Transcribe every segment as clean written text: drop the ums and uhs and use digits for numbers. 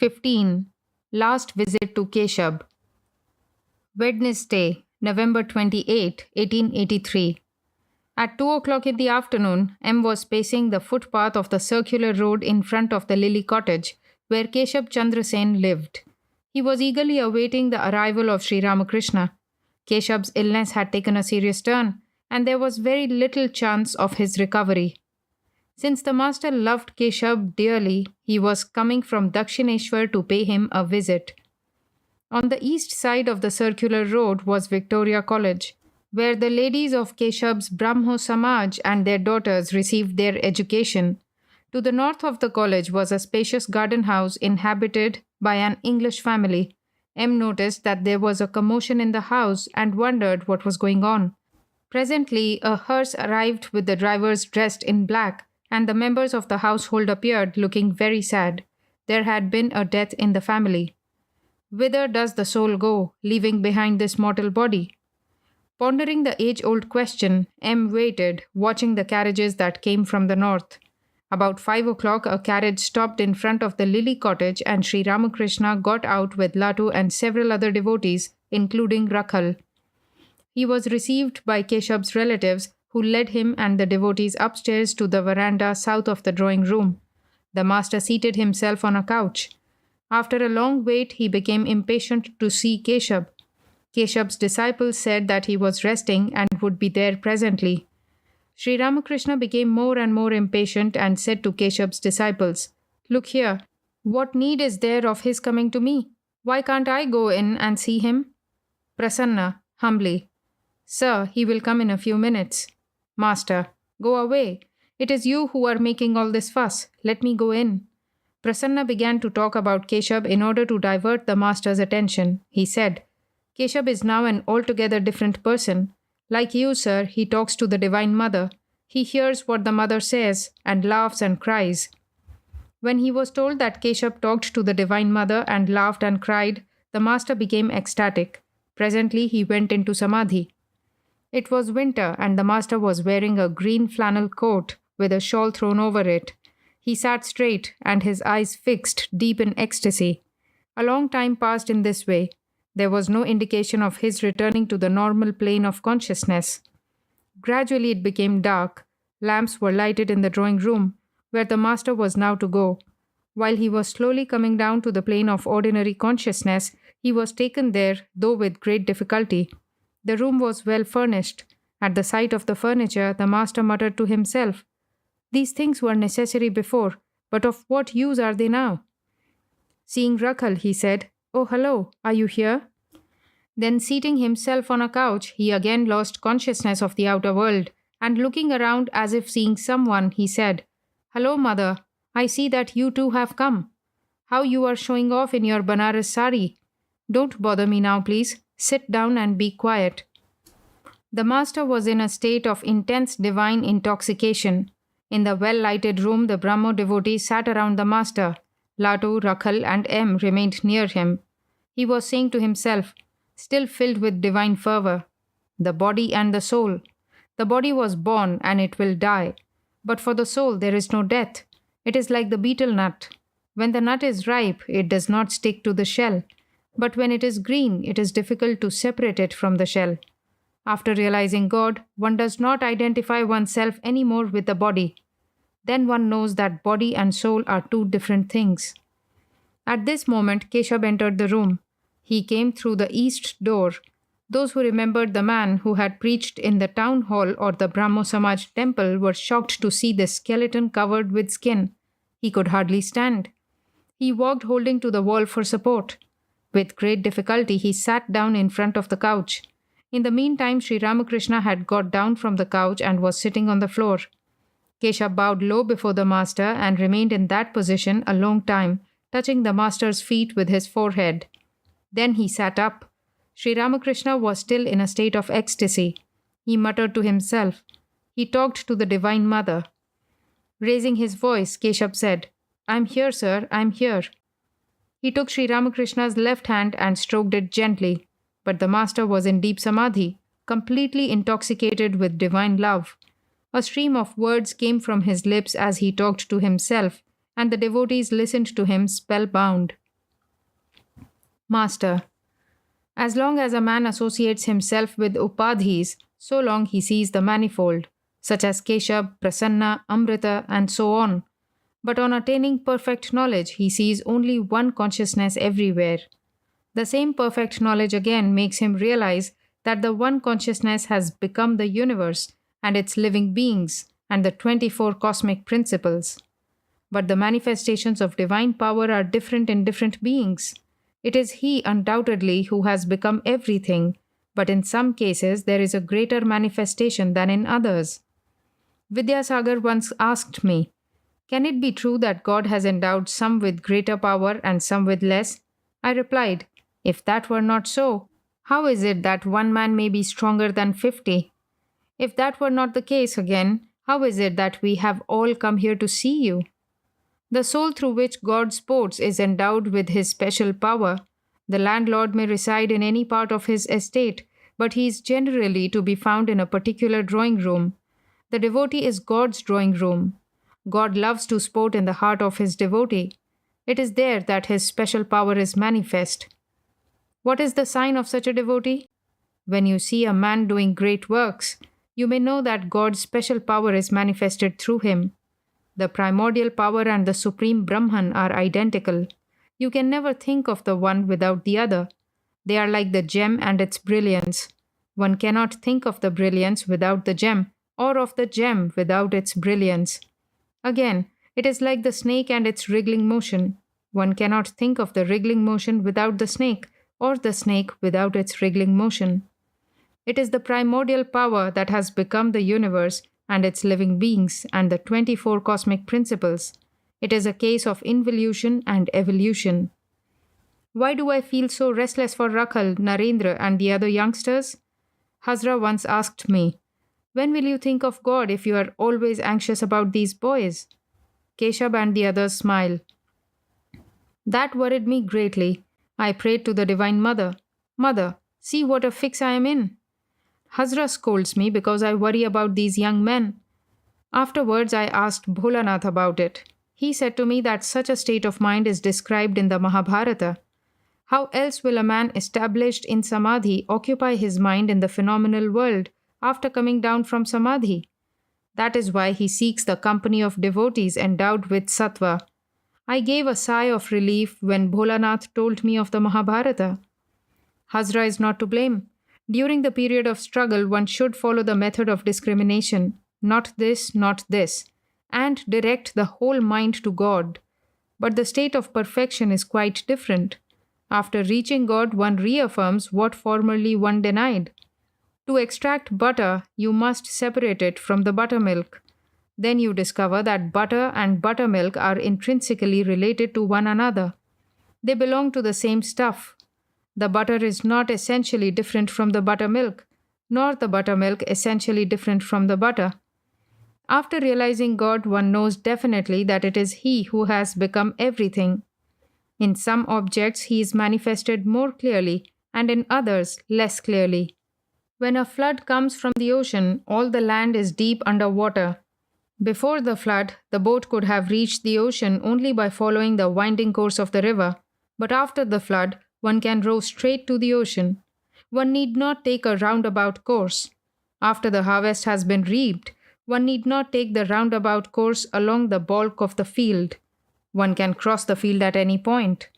15. Last visit to Keshab. Wednesday, November 28, 1883. At 2 o'clock in the afternoon, M was pacing the footpath of the circular road in front of the Lily cottage, where Keshab Chandra Sen lived. He was eagerly awaiting the arrival of Sri Ramakrishna. Keshab's illness had taken a serious turn, and there was very little chance of his recovery. Since the master loved Keshab dearly, he was coming from Dakshineshwar to pay him a visit. On the east side of the circular road was Victoria College, where the ladies of Keshab's Brahmo Samaj and their daughters received their education. To the north of the college was a spacious garden house inhabited by an English family. M noticed that there was a commotion in the house and wondered what was going on. Presently, a hearse arrived with the drivers dressed in black, and the members of the household appeared looking very sad. There had been a death in the family. Whither does the soul go, leaving behind this mortal body? Pondering the age-old question, M waited, watching the carriages that came from the north. About 5 o'clock, a carriage stopped in front of the Lily cottage, and Sri Ramakrishna got out with Latu and several other devotees, including Rakhal. He was received by Keshab's relatives, who led him and the devotees upstairs to the veranda south of the drawing room. The master seated himself on a couch. After a long wait, he became impatient to see Keshab. Keshab's disciples said that he was resting and would be there presently. Sri Ramakrishna became more and more impatient and said to Keshab's disciples, "Look here, what need is there of his coming to me? Why can't I go in and see him?" Prasanna, humbly, "Sir, he will come in a few minutes." Master, "Go away. It is you who are making all this fuss. Let me go in." Prasanna began to talk about Keshab in order to divert the master's attention. He said, "Keshab is now an altogether different person. Like you, sir, he talks to the Divine Mother. He hears what the Mother says and laughs and cries." When he was told that Keshab talked to the Divine Mother and laughed and cried, the master became ecstatic. Presently he went into Samadhi. It was winter, and the master was wearing a green flannel coat with a shawl thrown over it. He sat straight, and his eyes fixed, deep in ecstasy. A long time passed in this way. There was no indication of his returning to the normal plane of consciousness. Gradually it became dark. Lamps were lighted in the drawing room, where the master was now to go. While he was slowly coming down to the plane of ordinary consciousness, he was taken there, though with great difficulty. The room was well furnished. At the sight of the furniture, the master muttered to himself, "These things were necessary before, but of what use are they now?" Seeing Rakhal, he said, "Oh, hello, are you here?" Then seating himself on a couch, he again lost consciousness of the outer world, and looking around as if seeing someone, he said, "Hello, mother, I see that you too have come. How you are showing off in your Banaras sari. Don't bother me now, please. Sit down and be quiet." The master was in a state of intense divine intoxication. In the well-lighted room, the Brahmo devotees sat around the master. Latu, Rakhal, and M remained near him. He was saying to himself, still filled with divine fervor, "The body and the soul. The body was born and it will die. But for the soul there is no death. It is like the betel nut. When the nut is ripe, it does not stick to the shell. But when it is green, it is difficult to separate it from the shell. After realizing God, one does not identify oneself any more with the body. Then one knows that body and soul are two different things." At this moment, Keshab entered the room. He came through the east door. Those who remembered the man who had preached in the town hall or the Brahmo Samaj temple were shocked to see this skeleton covered with skin. He could hardly stand. He walked holding to the wall for support. With great difficulty, he sat down in front of the couch. In the meantime, Sri Ramakrishna had got down from the couch and was sitting on the floor. Keshab bowed low before the master and remained in that position a long time, touching the master's feet with his forehead. Then he sat up. Sri Ramakrishna was still in a state of ecstasy. He muttered to himself. He talked to the Divine Mother. Raising his voice, Keshab said, "I'm here, sir, I'm here." He took Sri Ramakrishna's left hand and stroked it gently, but the master was in deep samadhi, completely intoxicated with divine love. A stream of words came from his lips as he talked to himself, and the devotees listened to him spellbound. Master. As long as a man associates himself with upadhis, so long he sees the manifold, such as Keshab, Prasanna, Amrita, and so on. But on attaining perfect knowledge, he sees only one consciousness everywhere. The same perfect knowledge again makes him realize that the one consciousness has become the universe and its living beings and the 24 cosmic principles. But the manifestations of divine power are different in different beings. It is he undoubtedly who has become everything, but in some cases there is a greater manifestation than in others. Vidyasagar once asked me, "Can it be true that God has endowed some with greater power and some with less?" I replied, "If that were not so, how is it that one man may be stronger than 50? If that were not the case again, how is it that we have all come here to see you? The soul through which God sports is endowed with his special power. The landlord may reside in any part of his estate, but he is generally to be found in a particular drawing room. The devotee is God's drawing room. God loves to sport in the heart of his devotee. It is there that his special power is manifest. What is the sign of such a devotee? When you see a man doing great works, you may know that God's special power is manifested through him. The primordial power and the supreme Brahman are identical. You can never think of the one without the other. They are like the gem and its brilliance. One cannot think of the brilliance without the gem, or of the gem without its brilliance. Again, it is like the snake and its wriggling motion. One cannot think of the wriggling motion without the snake, or the snake without its wriggling motion. It is the primordial power that has become the universe and its living beings and the 24 cosmic principles. It is a case of involution and evolution. Why do I feel so restless for Rakhal, Narendra, and the other youngsters? Hazra once asked me, "When will you think of God if you are always anxious about these boys?" Keshab and the others smile. That worried me greatly. I prayed to the Divine Mother, "Mother, see what a fix I am in." Hazra scolds me because I worry about these young men. Afterwards, I asked Bholanath about it. He said to me that such a state of mind is described in the Mahabharata. How else will a man established in Samadhi occupy his mind in the phenomenal world after coming down from Samadhi? That is why he seeks the company of devotees endowed with sattva. I gave a sigh of relief when Bholanath told me of the Mahabharata. Hazra is not to blame. During the period of struggle, one should follow the method of discrimination, not this, and direct the whole mind to God. But the state of perfection is quite different. After reaching God, one reaffirms what formerly one denied. To extract butter, you must separate it from the buttermilk. Then you discover that butter and buttermilk are intrinsically related to one another. They belong to the same stuff. The butter is not essentially different from the buttermilk, nor the buttermilk essentially different from the butter. After realizing God, one knows definitely that it is He who has become everything. In some objects, He is manifested more clearly, and in others, less clearly. When a flood comes from the ocean, all the land is deep under water. Before the flood, the boat could have reached the ocean only by following the winding course of the river. But after the flood, one can row straight to the ocean. One need not take a roundabout course. After the harvest has been reaped, one need not take the roundabout course along the bulk of the field. One can cross the field at any point.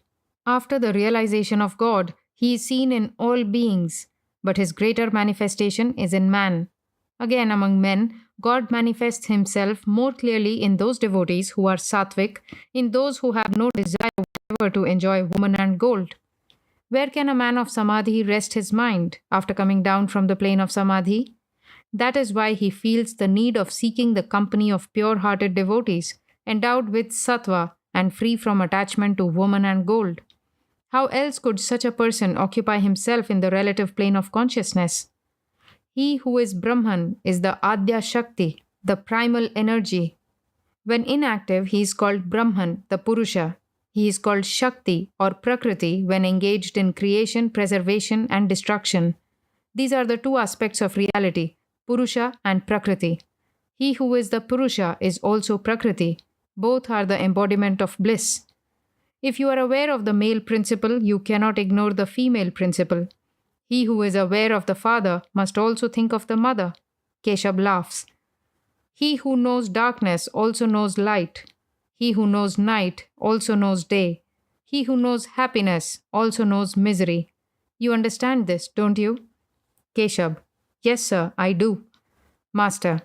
After the realization of God, He is seen in all beings, but His greater manifestation is in man. Again, among men, God manifests Himself more clearly in those devotees who are sattvic, in those who have no desire whatever to enjoy woman and gold. Where can a man of Samadhi rest his mind after coming down from the plane of Samadhi? That is why he feels the need of seeking the company of pure-hearted devotees, endowed with sattva and free from attachment to woman and gold. How else could such a person occupy himself in the relative plane of consciousness? He who is Brahman is the Adya Shakti, the primal energy. When inactive, he is called Brahman, the Purusha. He is called Shakti or Prakriti when engaged in creation, preservation, and destruction. These are the two aspects of reality, Purusha and Prakriti. He who is the Purusha is also Prakriti. Both are the embodiment of bliss. If you are aware of the male principle, you cannot ignore the female principle. He who is aware of the father must also think of the mother. Keshab laughs. He who knows darkness also knows light. He who knows night also knows day. He who knows happiness also knows misery. You understand this, don't you? Keshab. Yes, sir, I do. Master.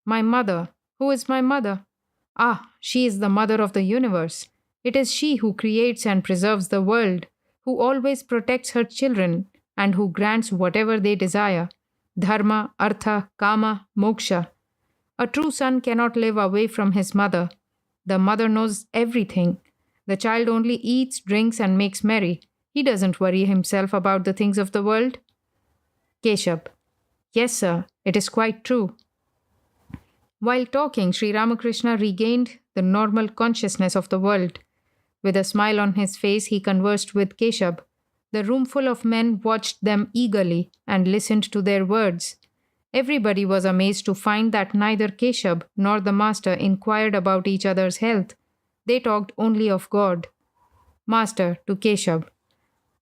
My mother. Who is my mother? Ah, she is the mother of the universe. It is she who creates and preserves the world, who always protects her children, and who grants whatever they desire. Dharma, Artha, Kama, Moksha. A true son cannot live away from his mother. The mother knows everything. The child only eats, drinks, and makes merry. He doesn't worry himself about the things of the world. Keshab. Yes, sir, it is quite true. While talking, Sri Ramakrishna regained the normal consciousness of the world. With a smile on his face, he conversed with Keshab. The room full of men watched them eagerly and listened to their words. Everybody was amazed to find that neither Keshab nor the master inquired about each other's health. They talked only of God. Master to Keshab.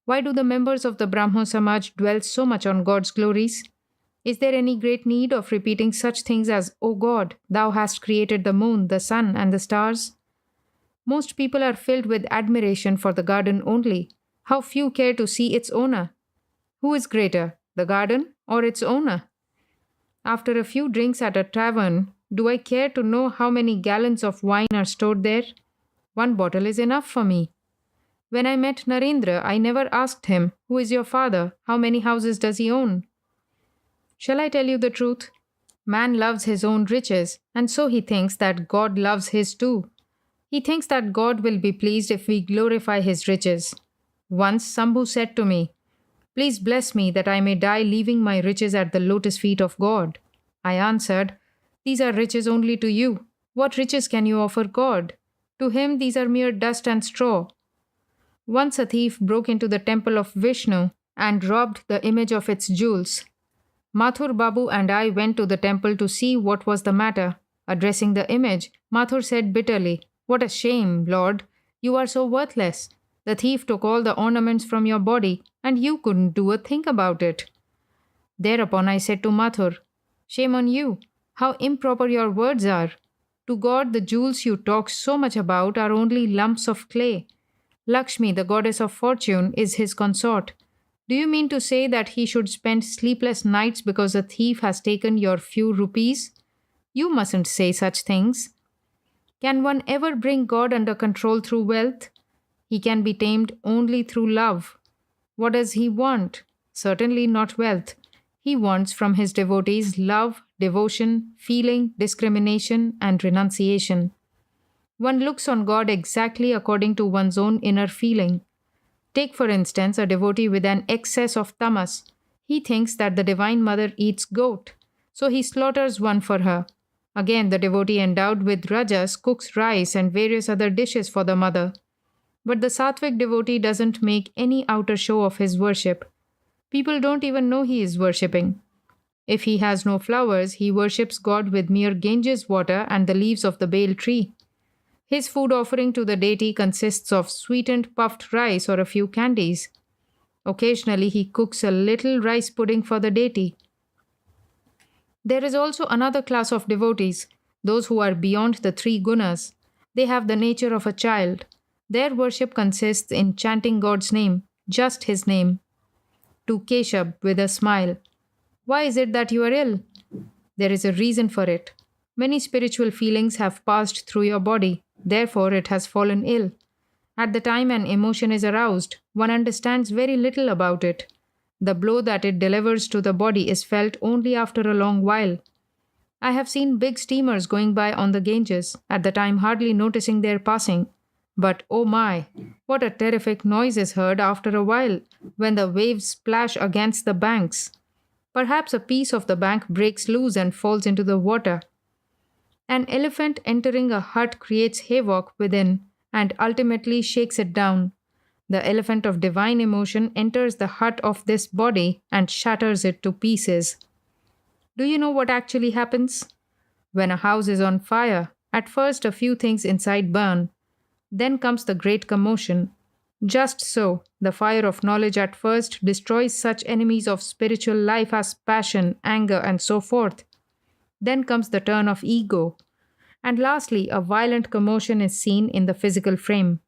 Why do the members of the Brahmo Samaj dwell so much on God's glories? Is there any great need of repeating such things as, O God, thou hast created the moon, the sun, and the stars? Most people are filled with admiration for the garden only. How few care to see its owner? Who is greater, the garden or its owner? After a few drinks at a tavern, do I care to know how many gallons of wine are stored there? One bottle is enough for me. When I met Narendra, I never asked him, Who is your father? How many houses does he own? Shall I tell you the truth? Man loves his own riches, and so he thinks that God loves his too. He thinks that God will be pleased if we glorify his riches. Once Sambhu said to me, Please bless me that I may die leaving my riches at the lotus feet of God. I answered, These are riches only to you. What riches can you offer God? To him these are mere dust and straw. Once a thief broke into the temple of Vishnu and robbed the image of its jewels. Mathur Babu and I went to the temple to see what was the matter. Addressing the image, Mathur said bitterly, What a shame, Lord! You are so worthless. The thief took all the ornaments from your body, and you couldn't do a thing about it. Thereupon I said to Mathur, Shame on you! How improper your words are! To God, the jewels you talk so much about are only lumps of clay. Lakshmi, the goddess of fortune, is his consort. Do you mean to say that he should spend sleepless nights because a thief has taken your few rupees? You mustn't say such things. Can one ever bring God under control through wealth? He can be tamed only through love. What does he want? Certainly not wealth. He wants from his devotees love, devotion, feeling, discrimination, and renunciation. One looks on God exactly according to one's own inner feeling. Take, for instance, a devotee with an excess of tamas. He thinks that the Divine Mother eats goat, so he slaughters one for her. Again, the devotee endowed with rajas cooks rice and various other dishes for the mother. But the sattvic devotee doesn't make any outer show of his worship. People don't even know he is worshipping. If he has no flowers, he worships God with mere Ganges water and the leaves of the bale tree. His food offering to the deity consists of sweetened puffed rice or a few candies. Occasionally, he cooks a little rice pudding for the deity. There is also another class of devotees, those who are beyond the three gunas. They have the nature of a child. Their worship consists in chanting God's name, just his name. To Keshab with a smile, Why is it that you are ill? There is a reason for it. Many spiritual feelings have passed through your body, therefore it has fallen ill. At the time an emotion is aroused, one understands very little about it. The blow that it delivers to the body is felt only after a long while. I have seen big steamers going by on the Ganges, at the time hardly noticing their passing. But oh my, what a terrific noise is heard after a while when the waves splash against the banks. Perhaps a piece of the bank breaks loose and falls into the water. An elephant entering a hut creates havoc within and ultimately shakes it down. The elephant of divine emotion enters the hut of this body and shatters it to pieces. Do you know what actually happens? When a house is on fire, at first a few things inside burn. Then comes the great commotion. Just so, the fire of knowledge at first destroys such enemies of spiritual life as passion, anger, and so forth. Then comes the turn of ego. And lastly, a violent commotion is seen in the physical frame.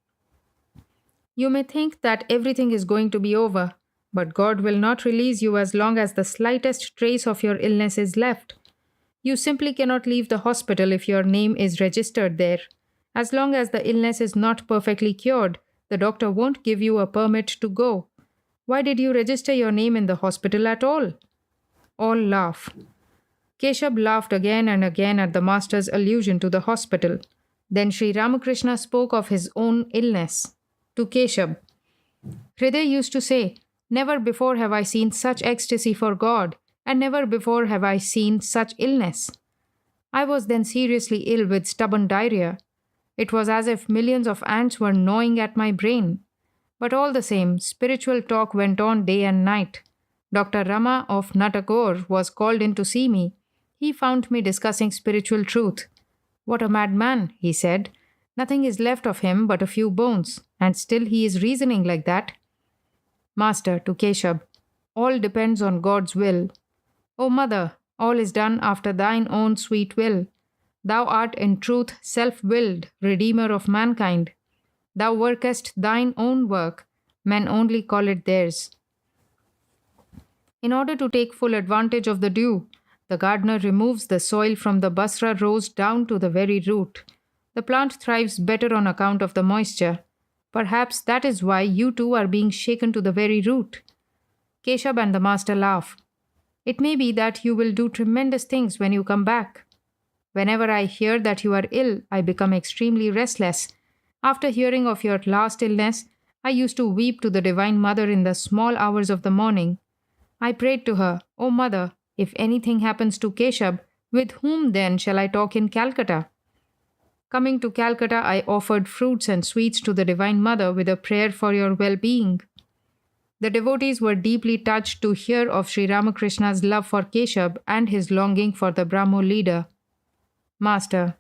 You may think that everything is going to be over, but God will not release you as long as the slightest trace of your illness is left. You simply cannot leave the hospital if your name is registered there. As long as the illness is not perfectly cured, the doctor won't give you a permit to go. Why did you register your name in the hospital at all? All laugh. Keshab laughed again and again at the master's allusion to the hospital. Then Sri Ramakrishna spoke of his own illness. To Keshab, Hriday used to say, "Never before have I seen such ecstasy for God, and never before have I seen such illness." I was then seriously ill with stubborn diarrhea. It was as if millions of ants were gnawing at my brain. But all the same, spiritual talk went on day and night. Dr. Rama of Natagore was called in to see me. He found me discussing spiritual truth. "What a madman," he said. "Nothing is left of him but a few bones, and still he is reasoning like that." Master to Keshab, "All depends on God's will. O Mother, all is done after thine own sweet will. Thou art in truth self-willed, Redeemer of mankind. Thou workest thine own work, men only call it theirs." In order to take full advantage of the dew, the gardener removes the soil from the Basra rose down to the very root. The plant thrives better on account of the moisture. Perhaps that is why you too are being shaken to the very root. Keshab and the master laugh. "It may be that you will do tremendous things when you come back. Whenever I hear that you are ill, I become extremely restless. After hearing of your last illness, I used to weep to the Divine Mother in the small hours of the morning. I prayed to her, 'O Mother, if anything happens to Keshab, with whom then shall I talk in Calcutta?' Coming to Calcutta, I offered fruits and sweets to the Divine Mother with a prayer for your well-being." The devotees were deeply touched to hear of Sri Ramakrishna's love for Keshab and his longing for the Brahmo leader. Master,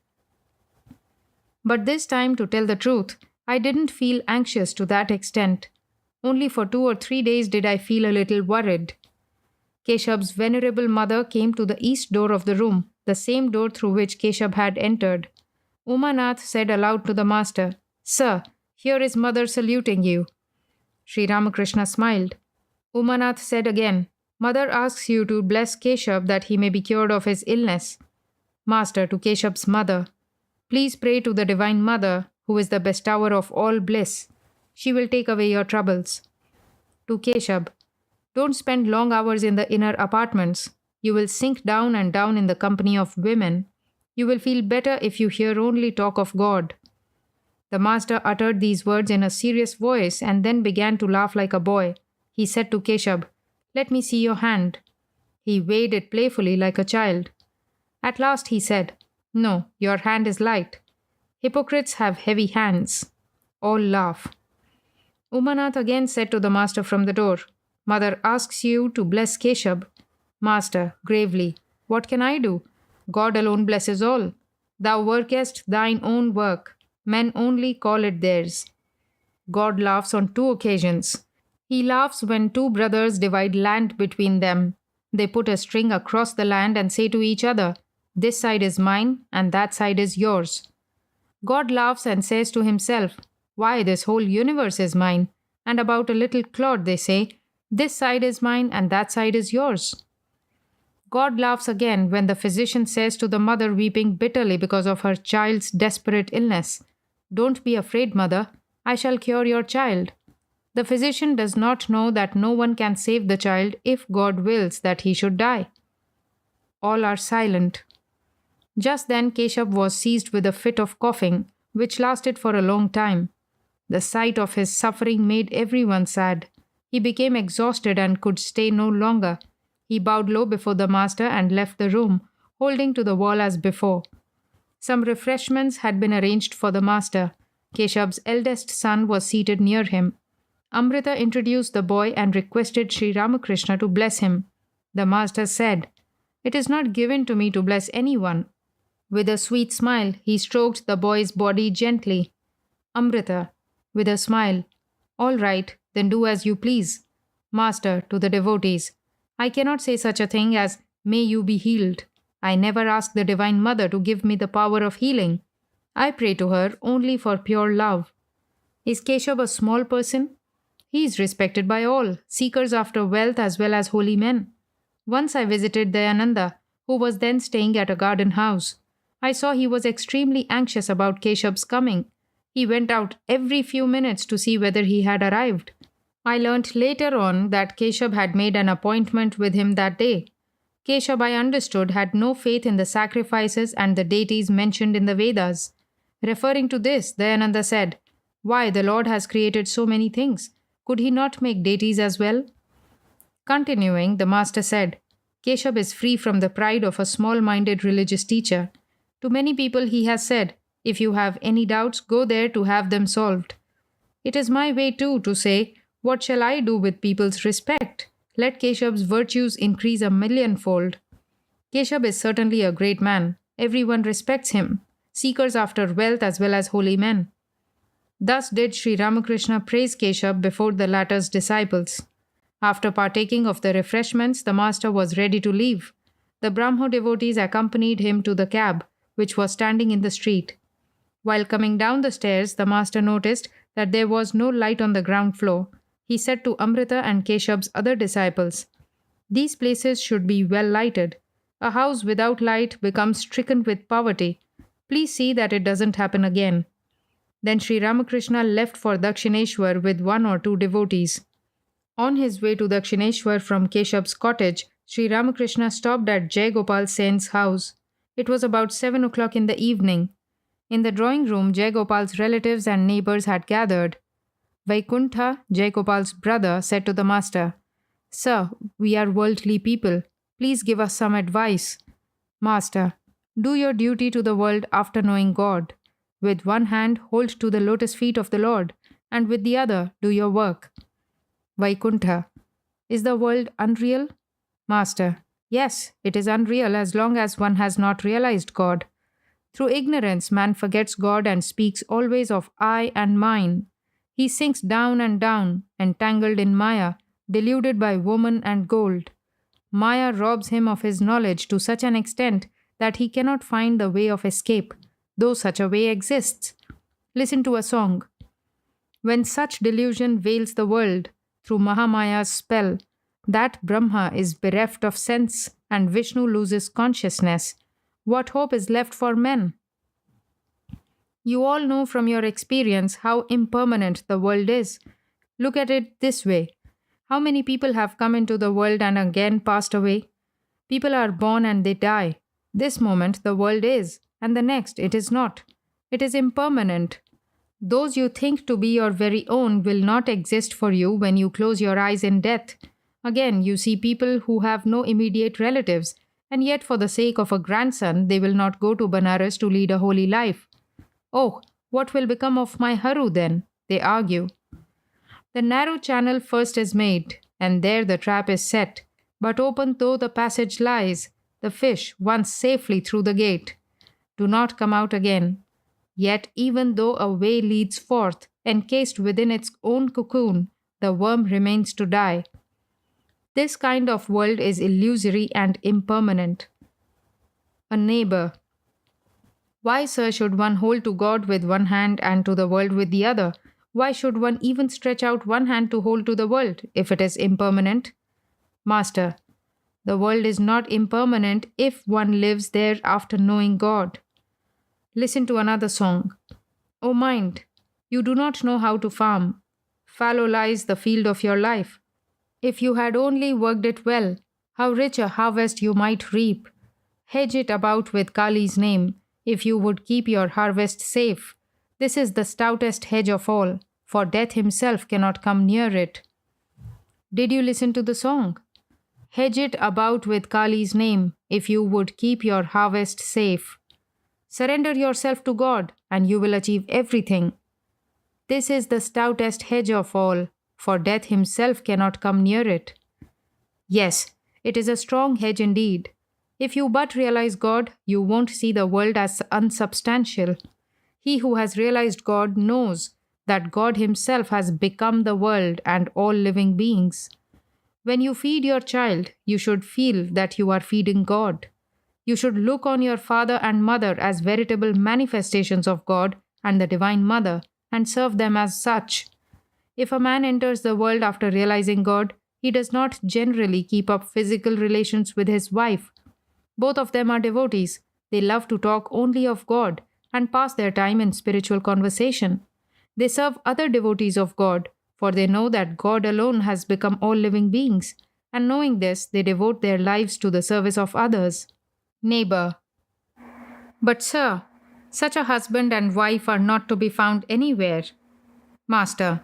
but this time, to tell the truth, I didn't feel anxious to that extent. Only for 2 or 3 days did I feel a little worried. Keshab's venerable mother came to the east door of the room, the same door through which Keshab had entered. Umanath said aloud to the master, "Sir, here is mother saluting you." Sri Ramakrishna smiled. Umanath said again, "Mother asks you to bless Keshab that he may be cured of his illness." Master to Keshab's mother, "Please pray to the Divine Mother, who is the bestower of all bliss. She will take away your troubles." To Keshab, "Don't spend long hours in the inner apartments. You will sink down and down in the company of women. You will feel better if you hear only talk of God." The master uttered these words in a serious voice and then began to laugh like a boy. He said to Keshab, "Let me see your hand." He weighed it playfully like a child. At last he said, "No, your hand is light. Hypocrites have heavy hands." All laugh. Umanath again said to the master from the door, "Mother asks you to bless Keshab." Master, gravely, "What can I do? God alone blesses all. Thou workest thine own work. Men only call it theirs." God laughs on 2 occasions. He laughs when 2 brothers divide land between them. They put a string across the land and say to each other, "This side is mine and that side is yours." God laughs and says to himself, "Why, this whole universe is mine." And about a little clod they say, "This side is mine and that side is yours." God laughs again when the physician says to the mother weeping bitterly because of her child's desperate illness, "Don't be afraid, mother. I shall cure your child." The physician does not know that no one can save the child if God wills that he should die. All are silent. Just then Keshab was seized with a fit of coughing, which lasted for a long time. The sight of his suffering made everyone sad. He became exhausted and could stay no longer. He bowed low before the master and left the room, holding to the wall as before. Some refreshments had been arranged for the master. Keshab's eldest son was seated near him. Amrita introduced the boy and requested Sri Ramakrishna to bless him. The master said, "It is not given to me to bless anyone." With a sweet smile, he stroked the boy's body gently. Amrita, with a smile. All right, then do as you please. Master, to the devotees, I cannot say such a thing as, may you be healed. I never ask the Divine Mother to give me the power of healing. I pray to her only for pure love. Is Keshab a small person? He is respected by all, seekers after wealth as well as holy men. Once I visited Dayananda, who was then staying at a garden house. I saw he was extremely anxious about Keshab's coming. He went out every few minutes to see whether he had arrived. I learnt later on that Keshab had made an appointment with him that day. Keshab, I understood, had no faith in the sacrifices and the deities mentioned in the Vedas. Referring to this, Dayananda said, why, the Lord has created so many things. Could he not make deities as well? Continuing, the master said, Keshab is free from the pride of a small-minded religious teacher. To many people he has said, if you have any doubts, go there to have them solved. It is my way too to say, what shall I do with people's respect? Let Keshab's virtues increase a millionfold. Keshab is certainly a great man. Everyone respects him, seekers after wealth as well as holy men. Thus did Sri Ramakrishna praise Keshab before the latter's disciples. After partaking of the refreshments, the master was ready to leave. The Brahmo devotees accompanied him to the cab, which was standing in the street. While coming down the stairs, the master noticed that there was no light on the ground floor. He said to Amrita and Keshab's other disciples, these places should be well lighted. A house without light becomes stricken with poverty. Please see that it doesn't happen again. Then Sri Ramakrishna left for Dakshineshwar with 1 or 2 devotees. On his way to Dakshineshwar from Keshab's cottage, Sri Ramakrishna stopped at Jai Gopal Sen's house. It was about 7 o'clock in the evening. In the drawing room, Jai Gopal's relatives and neighbors had gathered. Vaikuntha, Jai Gopal's brother, said to the master, Sir, we are worldly people. Please give us some advice. Master, do your duty to the world after knowing God. With one hand, hold to the lotus feet of the Lord, and with the other, do your work. Vaikuntha, is the world unreal? Master, yes, it is unreal as long as one has not realized God. Through ignorance, man forgets God and speaks always of I and mine. He sinks down and down, entangled in Maya, deluded by woman and gold. Maya robs him of his knowledge to such an extent that he cannot find the way of escape, though such a way exists. Listen to a song. When such delusion veils the world through Mahamaya's spell, that Brahma is bereft of sense and Vishnu loses consciousness. What hope is left for men? You all know from your experience how impermanent the world is. Look at it this way. How many people have come into the world and again passed away? People are born and they die. This moment the world is, and the next it is not. It is impermanent. Those you think to be your very own will not exist for you when you close your eyes in death. Again, you see people who have no immediate relatives, and yet for the sake of a grandson, they will not go to Banaras to lead a holy life. Oh, what will become of my Haru then? They argue. The narrow channel first is made, and there the trap is set. But open though the passage lies, the fish, once safely through the gate, do not come out again. Yet even though a way leads forth, encased within its own cocoon, the worm remains to die. This kind of world is illusory and impermanent. A neighbor. Why, sir, should one hold to God with one hand and to the world with the other? Why should one even stretch out one hand to hold to the world, if it is impermanent? Master, the world is not impermanent if one lives there after knowing God. Listen to another song. O mind, you do not know how to farm. Fallow lies the field of your life. If you had only worked it well, how rich a harvest you might reap. Hedge it about with Kali's name, if you would keep your harvest safe. This is the stoutest hedge of all, for death himself cannot come near it. Did you listen to the song? Hedge it about with Kali's name, if you would keep your harvest safe. Surrender yourself to God, and you will achieve everything. This is the stoutest hedge of all, for death himself cannot come near it. Yes, it is a strong hedge indeed. If you but realize God, you won't see the world as unsubstantial. He who has realized God knows that God Himself has become the world and all living beings. When you feed your child, you should feel that you are feeding God. You should look on your father and mother as veritable manifestations of God and the Divine Mother and serve them as such. If a man enters the world after realizing God, he does not generally keep up physical relations with his wife. Both of them are devotees. They love to talk only of God and pass their time in spiritual conversation. They serve other devotees of God, for they know that God alone has become all living beings, and knowing this, they devote their lives to the service of others. Neighbor. But, sir, such a husband and wife are not to be found anywhere. Master.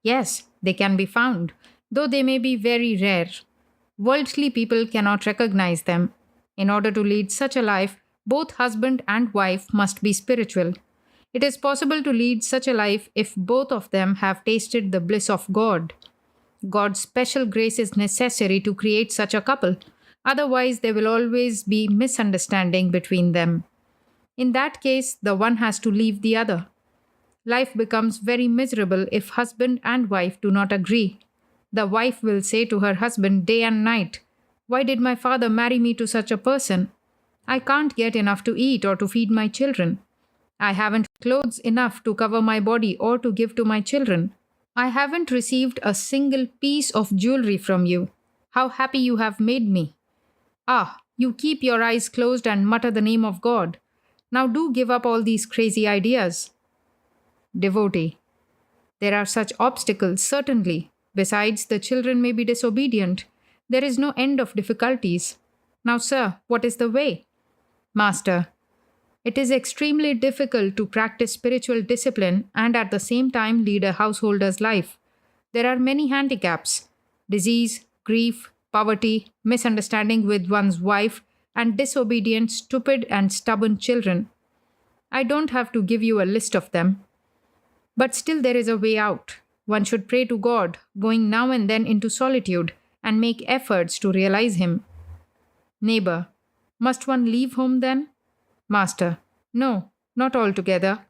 Yes, they can be found, though they may be very rare. Worldly people cannot recognize them. In order to lead such a life, both husband and wife must be spiritual. It is possible to lead such a life if both of them have tasted the bliss of God. God's special grace is necessary to create such a couple, otherwise, there will always be misunderstanding between them. In that case, the one has to leave the other. Life becomes very miserable if husband and wife do not agree. The wife will say to her husband day and night, "Why did my father marry me to such a person? I can't get enough to eat or to feed my children. I haven't clothes enough to cover my body or to give to my children. I haven't received a single piece of jewelry from you. How happy you have made me. Ah, you keep your eyes closed and mutter the name of God. Now do give up all these crazy ideas." Devotee. There are such obstacles, certainly. Besides, the children may be disobedient. There is no end of difficulties. Now, sir, what is the way? Master. It is extremely difficult to practice spiritual discipline and at the same time lead a householder's life. There are many handicaps: disease, grief, poverty, misunderstanding with one's wife, and disobedient, stupid, and stubborn children. I don't have to give you a list of them. But still, there is a way out. One should pray to God, going now and then into solitude, and make efforts to realize Him. Neighbor. Must one leave home then? Master. No, not altogether.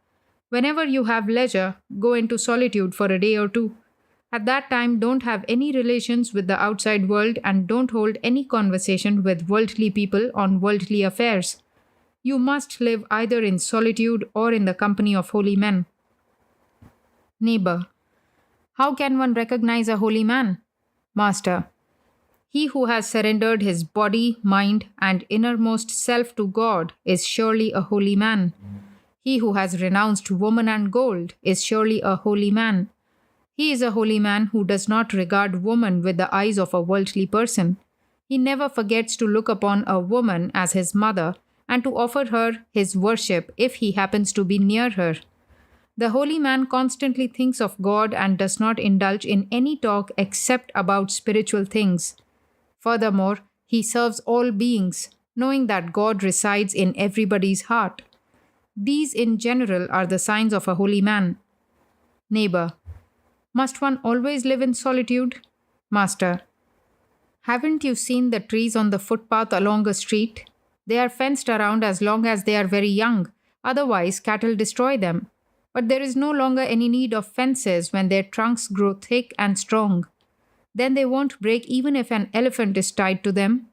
Whenever you have leisure, go into solitude for a day or two. At that time, don't have any relations with the outside world and don't hold any conversation with worldly people on worldly affairs. You must live either in solitude or in the company of holy men. Neighbor. How can one recognize a holy man? Master. He who has surrendered his body, mind, and innermost self to God is surely a holy man. He who has renounced woman and gold is surely a holy man. He is a holy man who does not regard woman with the eyes of a worldly person. He never forgets to look upon a woman as his mother and to offer her his worship if he happens to be near her. The holy man constantly thinks of God and does not indulge in any talk except about spiritual things. Furthermore, he serves all beings, knowing that God resides in everybody's heart. These in general are the signs of a holy man. Neighbor. Must one always live in solitude? Master. Haven't you seen the trees on the footpath along a street? They are fenced around as long as they are very young, otherwise cattle destroy them. But there is no longer any need of fences when their trunks grow thick and strong. Then they won't break even if an elephant is tied to them.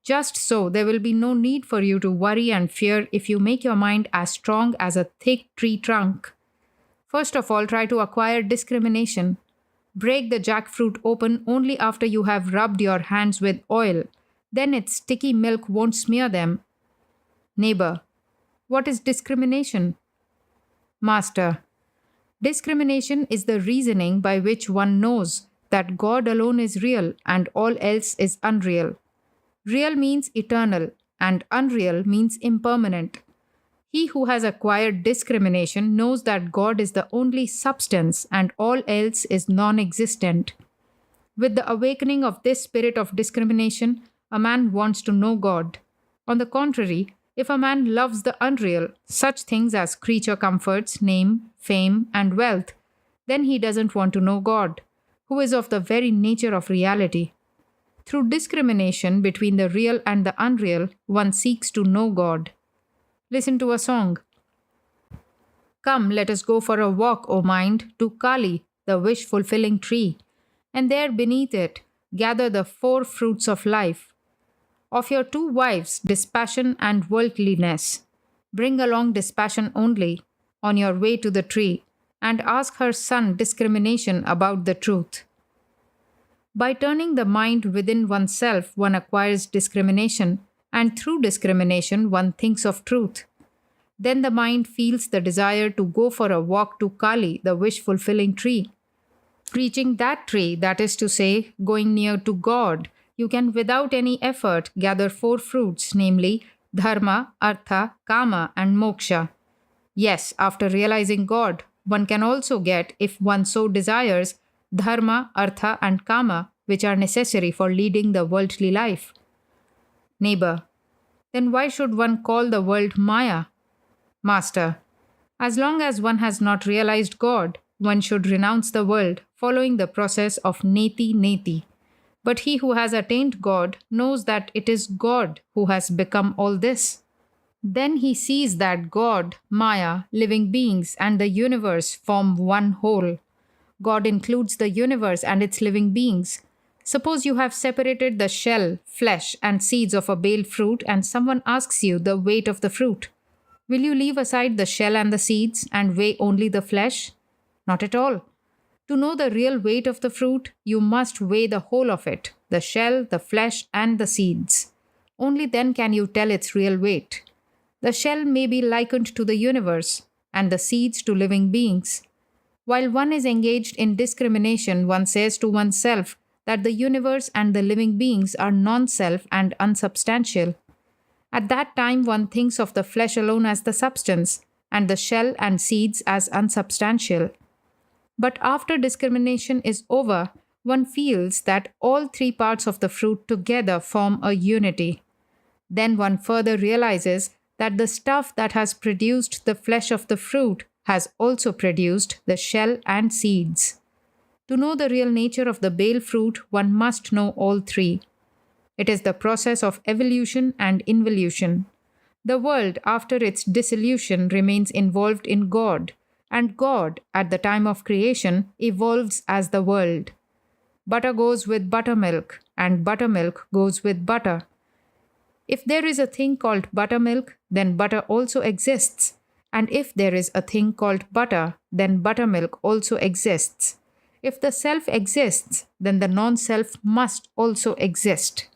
Just so, there will be no need for you to worry and fear if you make your mind as strong as a thick tree trunk. First of all, try to acquire discrimination. Break the jackfruit open only after you have rubbed your hands with oil. Then its sticky milk won't smear them. Neighbor. What is discrimination? Master. Discrimination is the reasoning by which one knows that God alone is real and all else is unreal. Real means eternal and unreal means impermanent. He who has acquired discrimination knows that God is the only substance and all else is non-existent. With the awakening of this spirit of discrimination, a man wants to know God. On the contrary, if a man loves the unreal, such things as creature comforts, name, fame, and wealth, then he doesn't want to know God, who is of the very nature of reality. Through discrimination between the real and the unreal, one seeks to know God. Listen to a song. Come, let us go for a walk, O mind, to Kali, the wish-fulfilling tree, and there beneath it gather the four fruits of life. Of your two wives, dispassion and worldliness, bring along dispassion only on your way to the tree, and ask her son discrimination about the truth. By turning the mind within oneself, one acquires discrimination, and through discrimination, one thinks of truth. Then the mind feels the desire to go for a walk to Kali, the wish fulfilling tree. Reaching that tree, that is to say, going near to God, you can without any effort gather four fruits, namely dharma, artha, kama, and moksha. Yes, after realizing God, one can also get, if one so desires, dharma, artha, and kama, which are necessary for leading the worldly life. Neighbor, then why should one call the world Maya? Master, as long as one has not realized God, one should renounce the world, following the process of neti neti. But he who has attained God knows that it is God who has become all this. Then he sees that God, Maya, living beings, and the universe form one whole. God includes the universe and its living beings. Suppose you have separated the shell, flesh, and seeds of a bale fruit, and someone asks you the weight of the fruit. Will you leave aside the shell and the seeds and weigh only the flesh? Not at all. To know the real weight of the fruit, you must weigh the whole of it, the shell, the flesh, and the seeds. Only then can you tell its real weight. The shell may be likened to the universe, and the seeds to living beings. While one is engaged in discrimination, one says to oneself that the universe and the living beings are non-self and unsubstantial. At that time, one thinks of the flesh alone as the substance, and the shell and seeds as unsubstantial. But after discrimination is over, one feels that all three parts of the fruit together form a unity. Then one further realizes that the stuff that has produced the flesh of the fruit has also produced the shell and seeds. To know the real nature of the bale fruit, one must know all three. It is the process of evolution and involution. The world, after its dissolution, remains involved in God, and God, at the time of creation, evolves as the world. Butter goes with buttermilk, and buttermilk goes with butter. If there is a thing called buttermilk, then butter also exists. And if there is a thing called butter, then buttermilk also exists. If the self exists, then the non-self must also exist.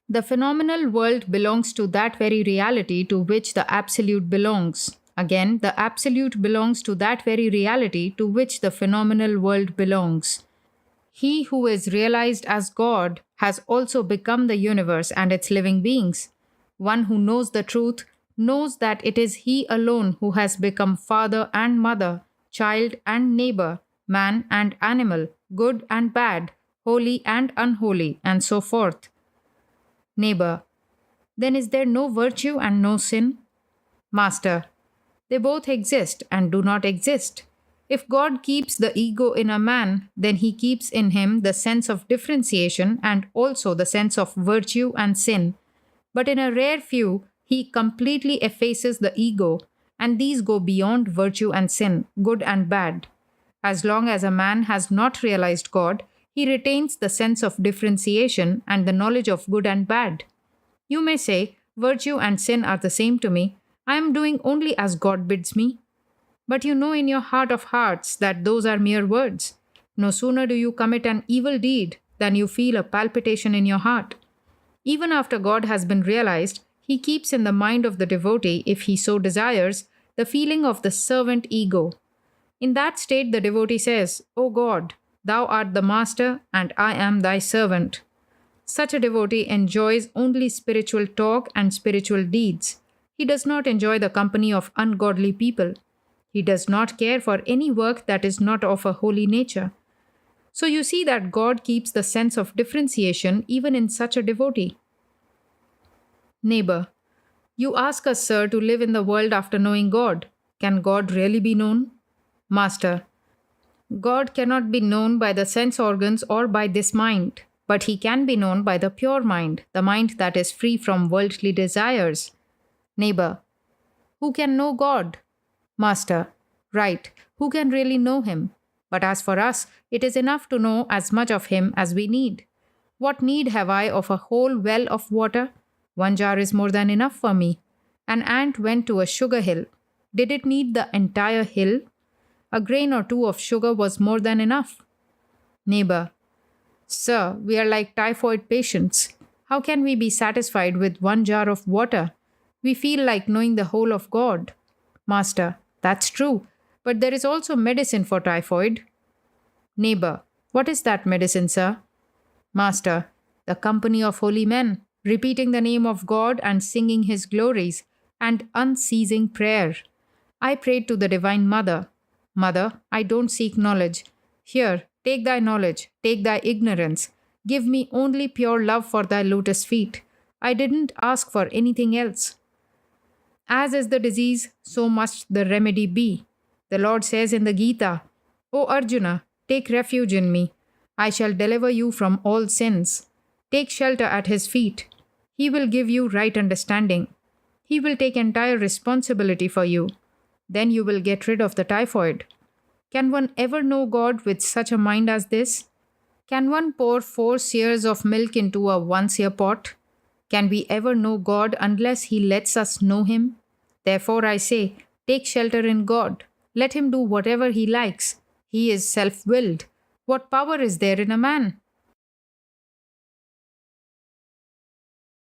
The phenomenal world belongs to that very reality to which the absolute belongs. Again, the absolute belongs to that very reality to which the phenomenal world belongs. He who is realized as God has also become the universe and its living beings. One who knows the truth knows that it is he alone who has become father and mother, child and neighbor, man and animal, good and bad, holy and unholy, and so forth. Neighbor, then is there no virtue and no sin? Master, they both exist and do not exist. If God keeps the ego in a man, then he keeps in him the sense of differentiation and also the sense of virtue and sin. But in a rare few, he completely effaces the ego, and these go beyond virtue and sin, good and bad. As long as a man has not realized God, he retains the sense of differentiation and the knowledge of good and bad. You may say, virtue and sin are the same to me. I am doing only as God bids me. But you know in your heart of hearts that those are mere words. No sooner do you commit an evil deed than you feel a palpitation in your heart. Even after God has been realized, he keeps in the mind of the devotee, if he so desires, the feeling of the servant ego. In that state, the devotee says, O God, thou art the master and I am thy servant. Such a devotee enjoys only spiritual talk and spiritual deeds. He does not enjoy the company of ungodly people. He does not care for any work that is not of a holy nature. So you see that God keeps the sense of differentiation even in such a devotee. Neighbor, you ask us, sir, to live in the world after knowing God. Can God really be known? Master, God cannot be known by the sense organs or by this mind, but he can be known by the pure mind, the mind that is free from worldly desires. Neighbor, who can know God? Master, Right, who can really know him? But as for us, it is enough to know as much of him as we need. What need have I of a whole well of water? One jar is more than enough for me. An ant went to a sugar hill. Did it need the entire hill? A grain or two of sugar was more than enough. Neighbor, sir, we are like typhoid patients. How can we be satisfied with one jar of water? We feel like knowing the whole of God. Master, that's true, but there is also medicine for typhoid. Neighbor, what is that medicine, sir? Master, the company of holy men, repeating the name of God and singing his glories, and unceasing prayer. I prayed to the Divine Mother. Mother, I don't seek knowledge. Here, take thy knowledge, take thy ignorance. Give me only pure love for thy lotus feet. I didn't ask for anything else. As is the disease, so must the remedy be. The Lord says in the Gita, O Arjuna, take refuge in me. I shall deliver you from all sins. Take shelter at his feet. He will give you right understanding. He will take entire responsibility for you. Then you will get rid of the typhoid. Can one ever know God with such a mind as this? Can one pour 4 seers of milk into a 1 seer pot? Can we ever know God unless He lets us know Him? Therefore, I say, take shelter in God. Let Him do whatever He likes. He is self willed. What power is there in a man?